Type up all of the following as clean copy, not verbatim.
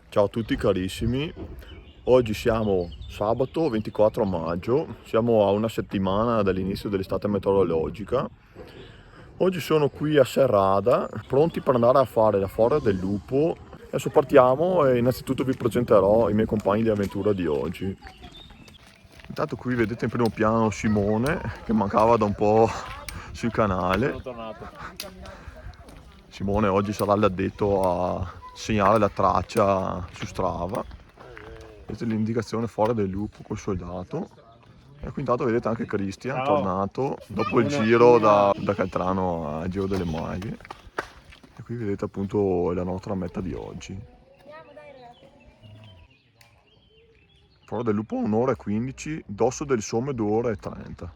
Ciao a tutti carissimi, oggi siamo sabato 24 maggio, siamo a una settimana dall'inizio dell'estate meteorologica. Oggi sono qui a Serrada, pronti per andare a fare la Foria del Lupo. Adesso partiamo e innanzitutto vi presenterò i miei compagni di avventura di oggi. Intanto qui vedete in primo piano Simone, che mancava da un po' sul canale. Sono tornato. Simone oggi sarà l'addetto a segnare la traccia su Strava. Vedete l'indicazione Foria del Lupo col soldato. E qui intanto vedete anche Cristian, Ciao. tornato dopo il giro da Caltrano a Giro delle Maglie. E qui vedete appunto la nostra meta di oggi. Foria del Lupo 1 ora e 15, Dosso del Somme 2 ore e 30.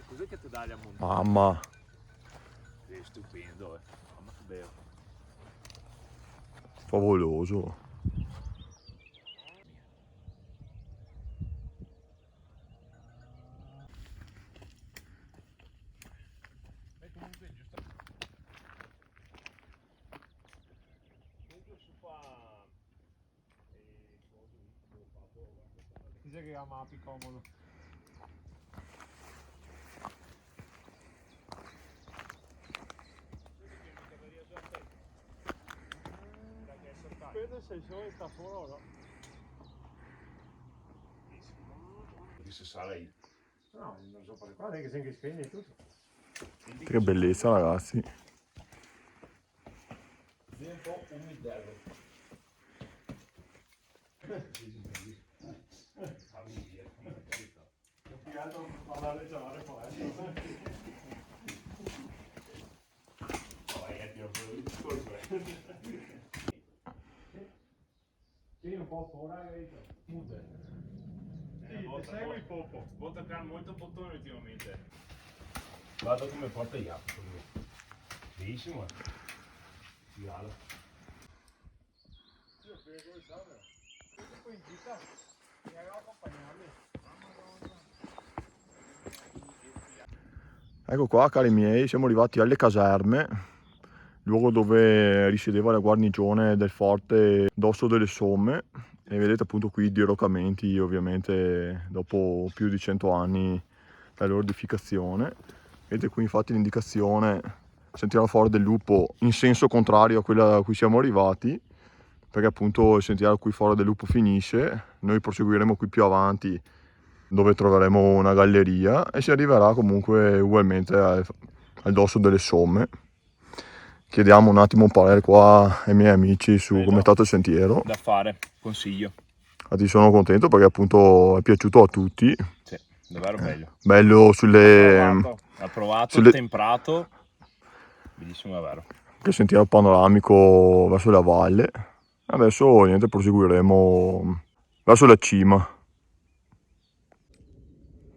Cos'è che ti dà la montagna? Mamma, È stupendo, mamma che bello. favoloso. Dice che ha mappi comodo. Vedo se il sole sta fuori o no. Se sarei. No, non so per qua, che sei che spegne tutto. Che bellezza ragazzi. È un po' umidello. Più altro parlare giovane poi. Sì, un po' fuori. Sì, ti segui poco. Vuoi toccare molto bottone ultimamente. Guarda come porta gli altri. Benissimo. Tiralo. Io prego il salve. Tutto qui in gita. Mi aveva accompagnarmi. Ecco qua cari miei, siamo arrivati alle caserme, luogo dove risiedeva la guarnigione del forte Dosso delle Somme, e vedete appunto qui i diroccamenti ovviamente dopo più di 100 anni dalla loro edificazione. Vedete qui infatti l'indicazione Sentiero Foria del Lupo in senso contrario a quella a cui siamo arrivati, perché appunto il sentiero a cui Foria del Lupo finisce, noi proseguiremo qui più avanti dove troveremo una galleria e si arriverà comunque ugualmente al Dosso delle Somme. Chiediamo un attimo un parere qua ai miei amici su come è stato il sentiero. Da fare, consiglio. Infatti sono contento perché appunto è piaciuto a tutti. Sì, davvero bello. Bello sulle... Approvato, sulle- temprato. Bellissimo davvero. che sentiero panoramico verso la valle. Adesso niente, proseguiremo verso la cima.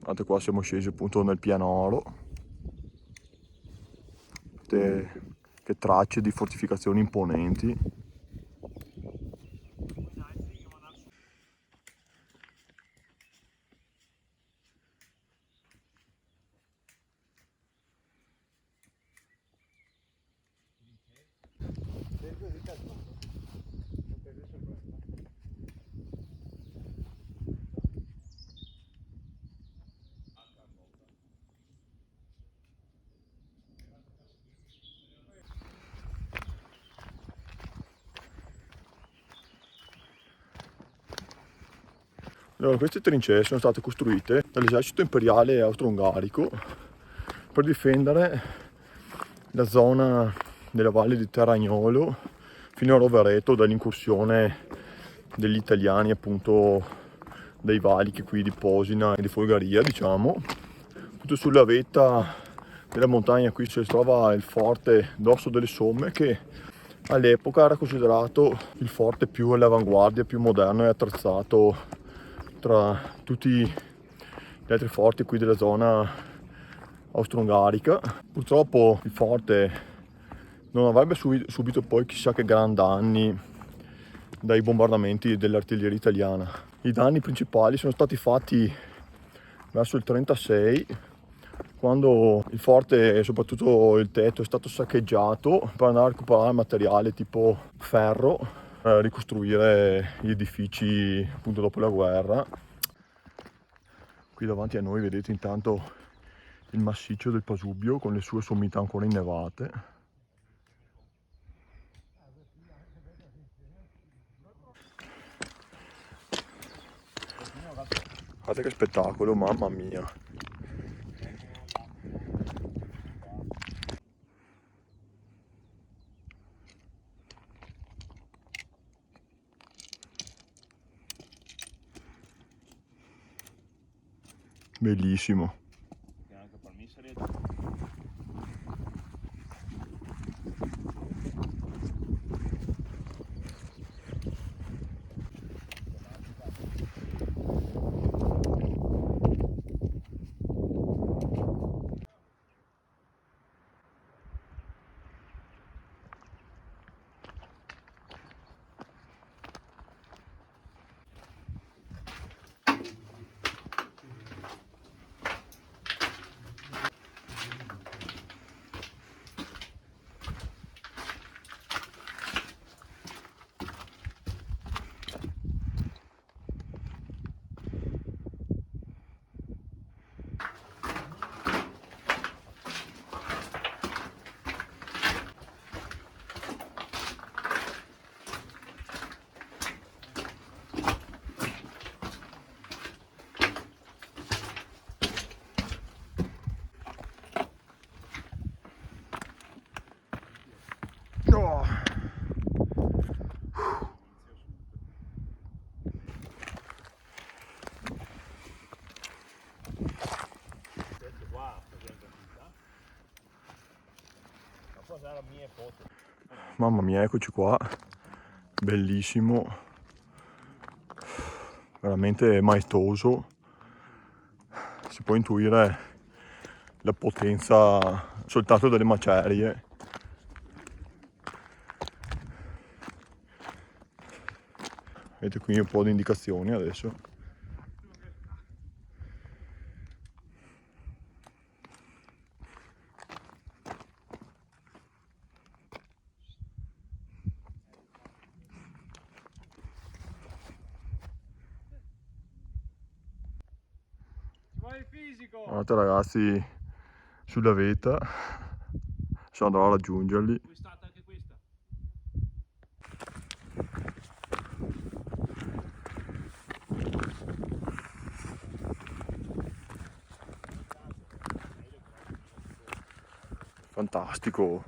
Guardate qua siamo scesi appunto nel pianoro. Che tracce di fortificazioni imponenti. Allora, queste trincee sono state costruite dall'esercito imperiale austro-ungarico per difendere la zona della valle di Terragnolo fino a Rovereto dall'incursione degli italiani, appunto dai valichi qui di Posina e di Folgaria, diciamo. Tutto sulla vetta della montagna qui si trova il forte Dosso delle Somme, che all'epoca era considerato il forte più all'avanguardia, più moderno e attrezzato tra tutti gli altri forti qui della zona austro-ungarica. Purtroppo il forte non avrebbe subito poi chissà che gran danni dai bombardamenti dell'artiglieria italiana. I danni principali sono stati fatti verso il 36, quando il forte e soprattutto il tetto è stato saccheggiato, per andare a recuperare materiale tipo ferro, per ricostruire gli edifici appunto dopo la guerra. Qui davanti a noi vedete intanto il massiccio del Pasubio con le sue sommità ancora innevate. Guardate che spettacolo, mamma mia. Bellissimo. Anche per me sarebbe... No. Questo qua, presente vita. Ma poi sarà la mia foto. Mamma mia, eccoci qua. Bellissimo. Veramente maestoso. Si può intuire la potenza soltanto delle macerie. Vedete qui un po' di indicazioni adesso. Vai fisico! Guardate ragazzi sulla vetta. Adesso andrò a raggiungerli. Quest'altra anche questa. Fantastico.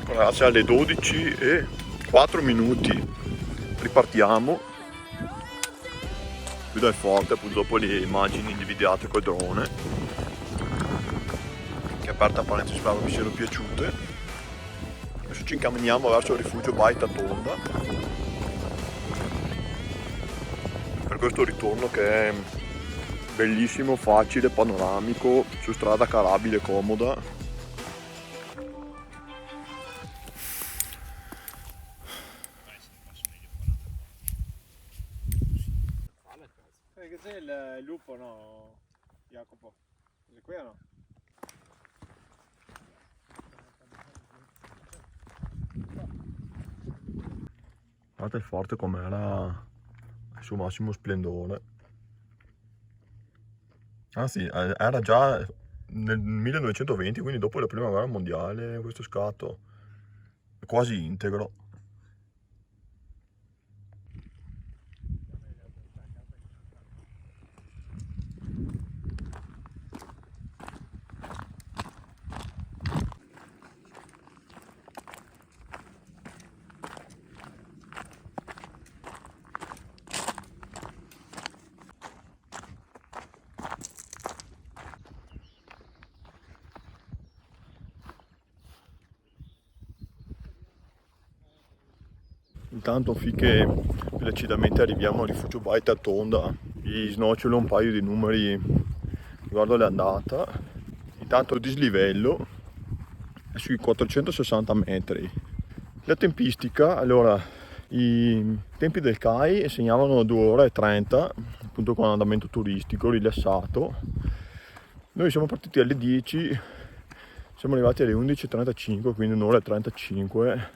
Ragazzi, alle 12:04 ripartiamo. Qui dal forte, appunto, dopo le immagini invidiate col drone, che aperta parentesi spero vi siano piaciute. Adesso ci incamminiamo verso il rifugio Baita Tonda per questo ritorno che è bellissimo, facile, panoramico, su strada carabile, comoda. Che c'è il lupo, no, Jacopo? È qui o no? Guardate il forte com'era al suo massimo splendore. Anzi, era già nel 1920, quindi dopo la prima guerra mondiale, questo scatto è quasi integro. Intanto finché placidamente arriviamo al rifugio Baita Tonda, vi snocciolo un paio di numeri riguardo l'andata. Intanto il dislivello è sui 460 metri. La tempistica, allora, i tempi del CAI segnavano 2 ore e 30, appunto con andamento turistico rilassato. Noi siamo partiti alle 10, siamo arrivati alle 11:35, quindi 1 ora e 35,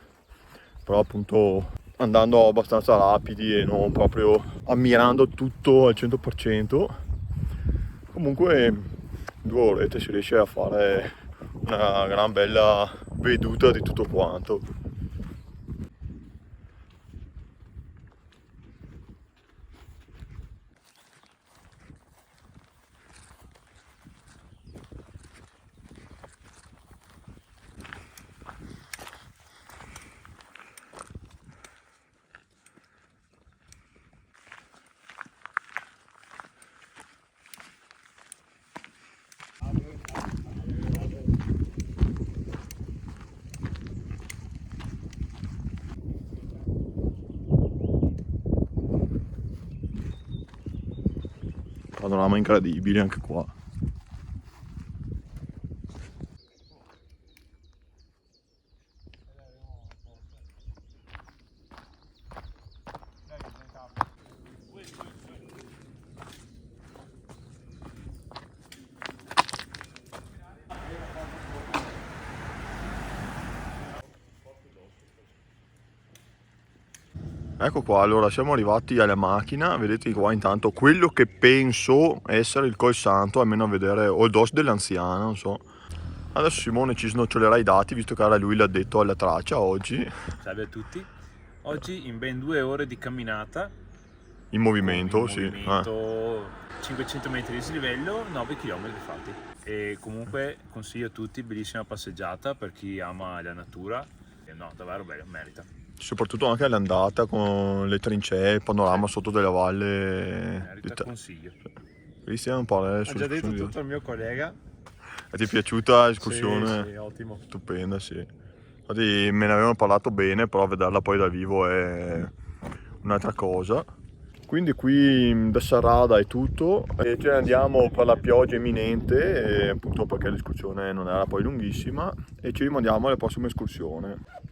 però appunto andando abbastanza rapidi e non proprio ammirando tutto al 100%. Comunque 2 orette si riesce a fare una gran bella veduta di tutto quanto. Panorama incredibile anche qua. Ecco qua, allora siamo arrivati alla macchina, vedete qua intanto quello che penso essere il Col Santo, almeno a vedere, o il DOS dell'anziana, non so. Adesso Simone ci snocciolerà i dati, visto che era lui l'addetto alla traccia oggi. Salve a tutti. Oggi in ben 2 ore di camminata, In movimento, in sì. movimento, 500 metri di dislivello, 9 km fatti. E comunque consiglio a tutti, bellissima passeggiata per chi ama la natura. E no, davvero bello, merita. Soprattutto anche all'andata con le trincee, il panorama sotto della valle. Merita, consiglio. Cristian, parla Ha sulle già detto escursioni. tutto il mio collega. Ti è piaciuta l'escursione? Sì, ottimo. Stupenda, sì. Infatti me ne avevano parlato bene, però vederla poi dal vivo è un'altra cosa. Quindi qui da Sarrada è tutto, e ce ne andiamo per la pioggia imminente, appunto perché l'escursione non era poi lunghissima, e ci rimandiamo alla prossima escursione.